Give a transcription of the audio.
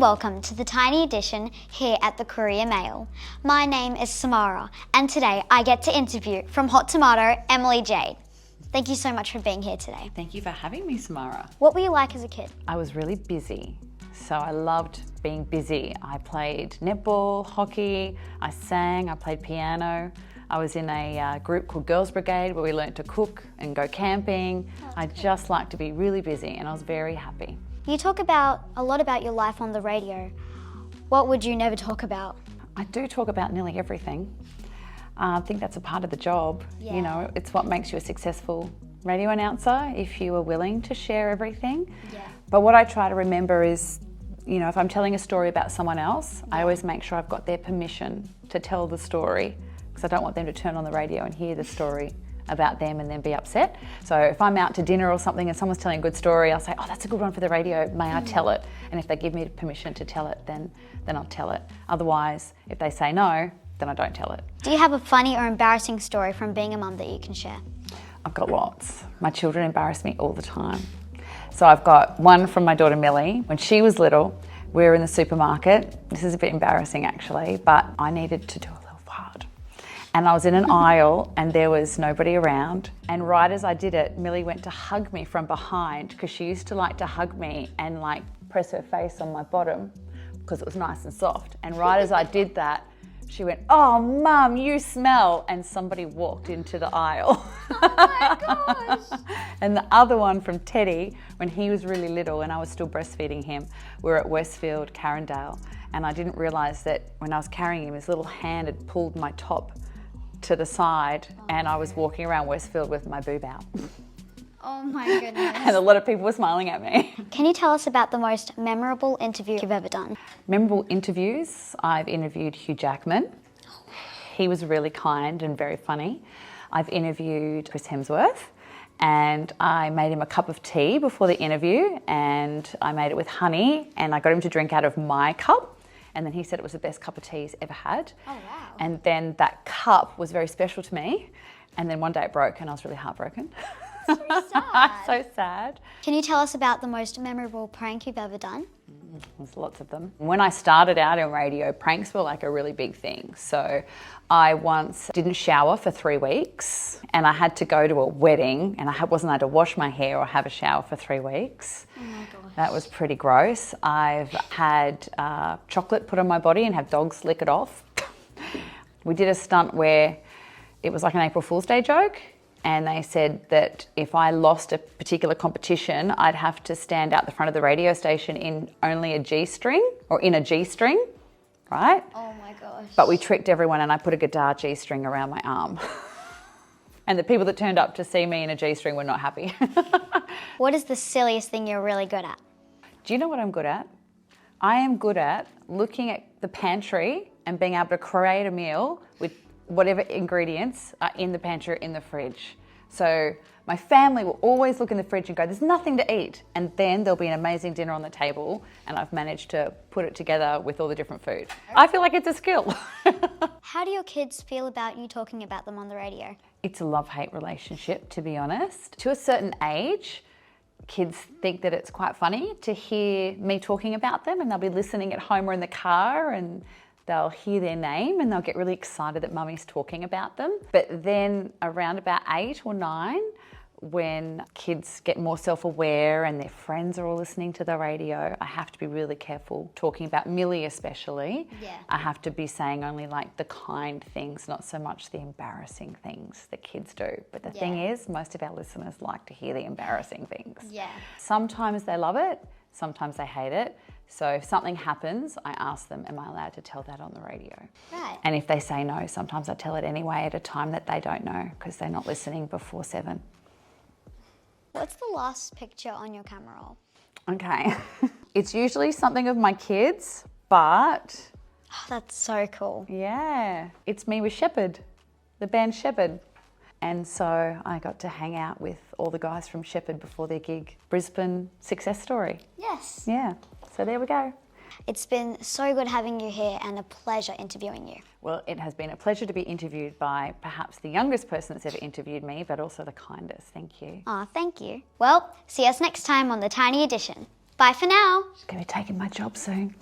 welcome to the Tiny Edition here at the Courier Mail. My name is Samara, and today I get to interview from Hot Tomato, Emily Jade. Thank you so much for being here today. Thank you for having me, Samara. What were you like as a kid? I was really busy, so I loved being busy. I played netball, hockey, I sang, I played piano. I was in a group called Girls Brigade where we learnt to cook and go camping. I just liked to be really busy and I was very happy. You talk a lot about your life on the radio. What would you never talk about? I do talk about nearly everything. I think that's a part of the job. Yeah. You know, it's what makes you a successful radio announcer if you are willing to share everything. Yeah. But what I try to remember is, you know, if I'm telling a story about someone else, I always make sure I've got their permission to tell the story because I don't want them to turn on the radio and hear the story about them and then be upset. So if I'm out to dinner or something and someone's telling a good story, I'll say, oh, that's a good one for the radio, may I tell it? And if they give me permission to tell it, then I'll tell it. Otherwise, if they say no, then I don't tell it. Do you have a funny or embarrassing story from being a mum that you can share? I've got lots. My children embarrass me all the time. So I've got one from my daughter Millie. When she was little, we were in the supermarket. This is a bit embarrassing actually, but I needed to do a little fart. And I was in an aisle and there was nobody around. And right as I did it, Millie went to hug me from behind because she used to like to hug me and like press her face on my bottom because it was nice and soft. And right as I did that, she went, oh, Mum, you smell. And somebody walked into the aisle. Oh my gosh. And the other one from Teddy, when he was really little and I was still breastfeeding him, we were at Westfield, Carindale. And I didn't realise that when I was carrying him, his little hand had pulled my top to the side and I was walking around Westfield with my boob out. Oh my goodness. And a lot of people were smiling at me. Can you tell us about the most memorable interview you've ever done? Memorable interviews, I've interviewed Hugh Jackman. He was really kind and very funny. I've interviewed Chris Hemsworth and I made him a cup of tea before the interview and I made it with honey and I got him to drink out of my cup. And then he said it was the best cup of tea he's ever had. Oh, wow. And then that cup was very special to me. And then one day it broke and I was really heartbroken. So sad. So sad. Can you tell us about the most memorable prank you've ever done? There's lots of them. When I started out in radio, pranks were like a really big thing. So I once didn't shower for 3 weeks and I had to go to a wedding and I wasn't allowed to wash my hair or have a shower for 3 weeks. Oh my gosh. That was pretty gross. I've had chocolate put on my body and have dogs lick it off. We did a stunt where it was like an April Fool's Day joke. And they said that if I lost a particular competition, I'd have to stand out the front of the radio station in only a G-string or in a G-string, right? Oh my gosh. But we tricked everyone and I put a guitar G-string around my arm. And the people that turned up to see me in a G-string were not happy. What is the silliest thing you're really good at? Do you know what I'm good at? I am good at looking at the pantry and being able to create a meal with whatever ingredients are in the pantry or in the fridge. So my family will always look in the fridge and go, there's nothing to eat. And then there'll be an amazing dinner on the table and I've managed to put it together with all the different food. I feel like it's a skill. How do your kids feel about you talking about them on the radio? It's a love-hate relationship, to be honest. To a certain age, kids think that it's quite funny to hear me talking about them and they'll be listening at home or in the car and they'll hear their name and they'll get really excited that mummy's talking about them. But then around about 8 or 9, when kids get more self-aware and their friends are all listening to the radio, I have to be really careful talking about Millie especially. Yeah. I have to be saying only like the kind things, not so much the embarrassing things that kids do. But the thing is, most of our listeners like to hear the embarrassing things. Yeah. Sometimes they love it, sometimes they hate it. So if something happens, I ask them, am I allowed to tell that on the radio? Right. And if they say no, sometimes I tell it anyway at a time that they don't know because they're not listening before 7. What's the last picture on your camera roll? Okay. It's usually something of my kids, but Oh, that's so cool. yeah, it's me with Shepherd, the band Shepherd. And so I got to hang out with all the guys from Shepherd before their gig. Brisbane success story. Yes. Yeah, so there we go. It's been so good having you here and a pleasure interviewing you. Well, it has been a pleasure to be interviewed by perhaps the youngest person that's ever interviewed me, but also the kindest. Thank you. Aw, thank you. Well, see us next time on The Tiny Edition. Bye for now. She's going to be taking my job soon.